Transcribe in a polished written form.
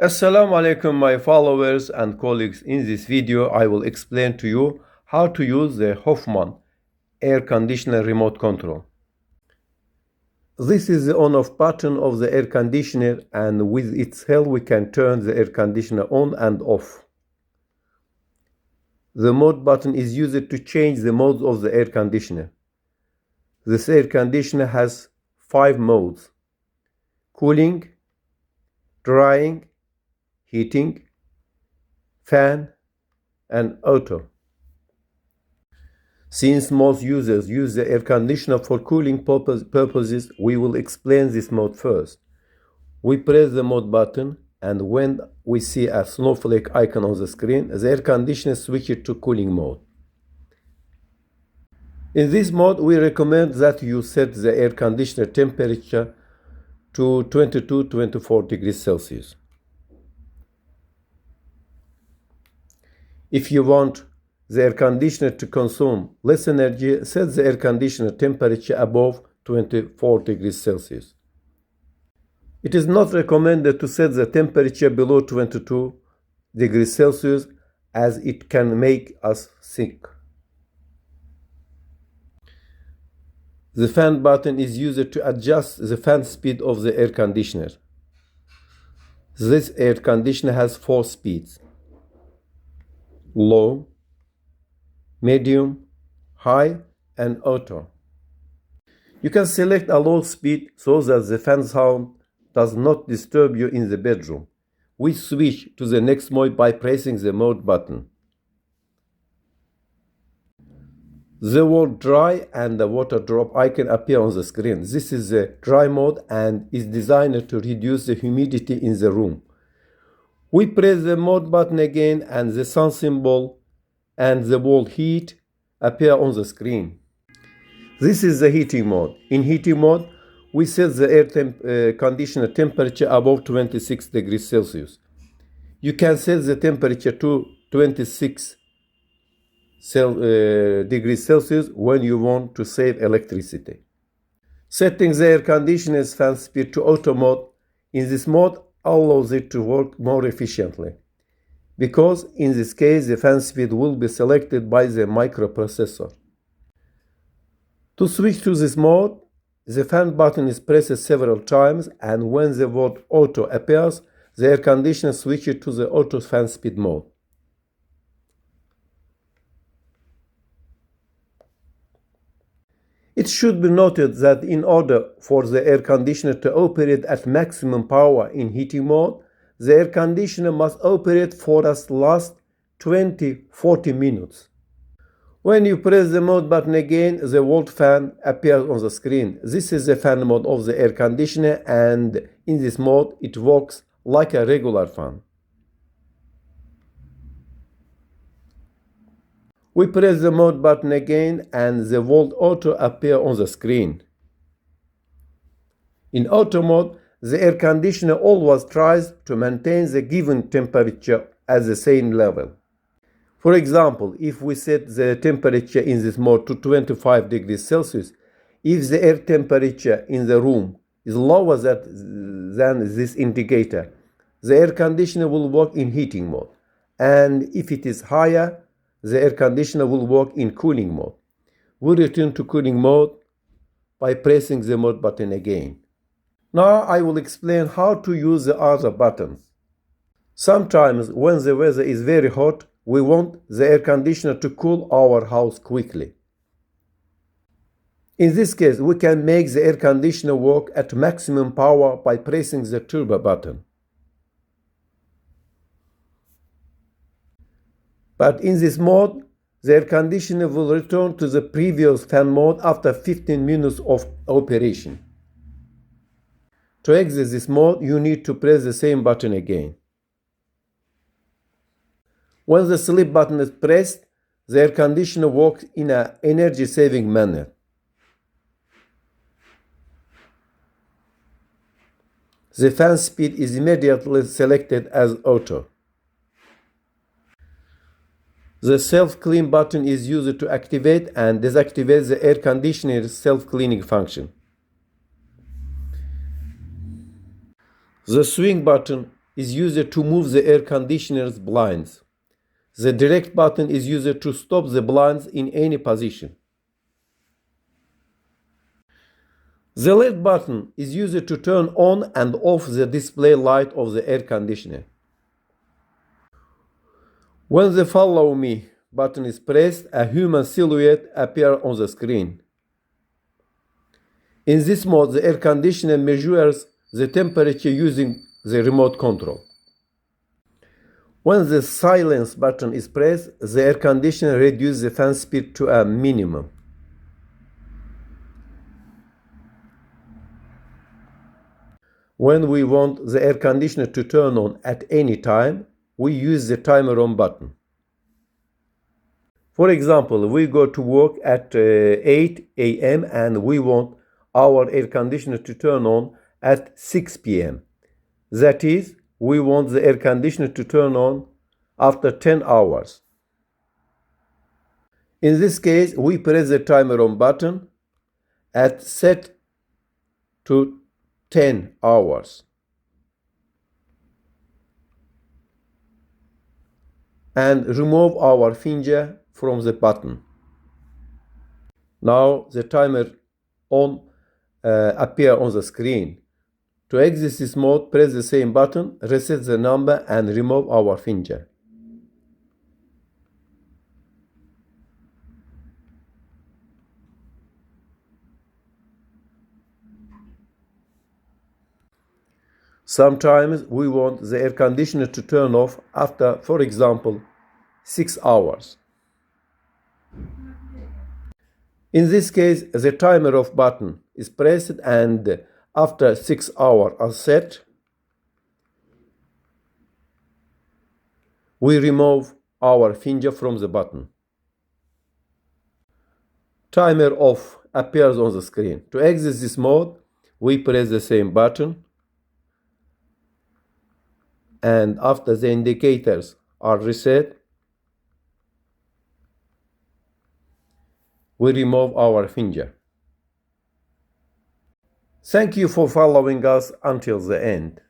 Assalamu alaikum my followers and colleagues. In this video I will explain to you how to use the HOFFMANN air conditioner remote control. This is the on-off button of the air conditioner, and with its help we can turn the air conditioner on and off. The mode button is used to change the modes of the air conditioner. This air conditioner has 5 modes: cooling, drying, heating, fan, and auto. Since most users use the air conditioner for cooling purposes, we will explain this mode first. We press the mode button, and when we see a snowflake icon on the screen, the air conditioner switches to cooling mode. In this mode, we recommend that you set the air conditioner temperature to 22-24 degrees Celsius. If you want the air conditioner to consume less energy, set the air conditioner temperature above 24 degrees Celsius. It is not recommended to set the temperature below 22 degrees Celsius, as it can make us sick. The fan button is used to adjust the fan speed of the air conditioner. This air conditioner has 4 speeds: low, medium, high, and auto. You can select a low speed so that the fan sound does not disturb you in the bedroom. We switch to the next mode by pressing the mode button. The word dry and the water drop icon appear on the screen. This is the dry mode and is designed to reduce the humidity in the room. We press the mode button again, and the sun symbol and the word heat appear on the screen. This is the heating mode. In heating mode, we set the air conditioner temperature above 26 degrees Celsius. You can set the temperature to 26 degrees Celsius when you want to save electricity. Setting the air conditioner's fan speed to auto mode in this mode allows it to work more efficiently, because in this case the fan speed will be selected by the microprocessor. To switch to this mode, the fan button is pressed several times, and when the word auto appears, the air conditioner switches to the auto fan speed mode. It should be noted that in order for the air conditioner to operate at maximum power in heating mode, the air conditioner must operate for at least 20-40 minutes. When you press the mode button again, the word fan appears on the screen. This is the fan mode of the air conditioner, and in this mode it works like a regular fan. We press the mode button again, and the word auto appears on the screen. In auto mode, the air conditioner always tries to maintain the given temperature at the same level. For example, if we set the temperature in this mode to 25 degrees Celsius, if the air temperature in the room is lower than this indicator, the air conditioner will work in heating mode, and if it is higher, the air conditioner will work in cooling mode. We return to cooling mode by pressing the mode button again. Now I will explain how to use the other buttons. Sometimes when the weather is very hot, we want the air conditioner to cool our house quickly. In this case, we can make the air conditioner work at maximum power by pressing the turbo button. But in this mode, the air conditioner will return to the previous fan mode after 15 minutes of operation. To exit this mode, you need to press the same button again. When the sleep button is pressed, the air conditioner works in an energy-saving manner. The fan speed is immediately selected as auto. The self-clean button is used to activate and deactivate the air conditioner's self-cleaning function. The swing button is used to move the air conditioner's blinds. The direct button is used to stop the blinds in any position. The LED button is used to turn on and off the display light of the air conditioner. When the Follow Me button is pressed, a human silhouette appears on the screen. In this mode, the air conditioner measures the temperature using the remote control. When the Silence button is pressed, the air conditioner reduces the fan speed to a minimum. When we want the air conditioner to turn on at any time, we use the Timer On button. For example, we go to work at 8 a.m. and we want our air conditioner to turn on at 6 p.m. That is, we want the air conditioner to turn on after 10 hours. In this case, we press the Timer On button at set to 10 hours. And remove our finger from the button. Now the Timer On appears on the screen. To exit this mode, press the same button, reset the number and remove our finger. Sometimes we want the air conditioner to turn off after, for example, 6 hours. In this case, the Timer Off button is pressed and after 6 hours are set, we remove our finger from the button. Timer Off appears on the screen. To exit this mode, we press the same button, and after the indicators are reset, we remove our finger. Thank you for following us until the end.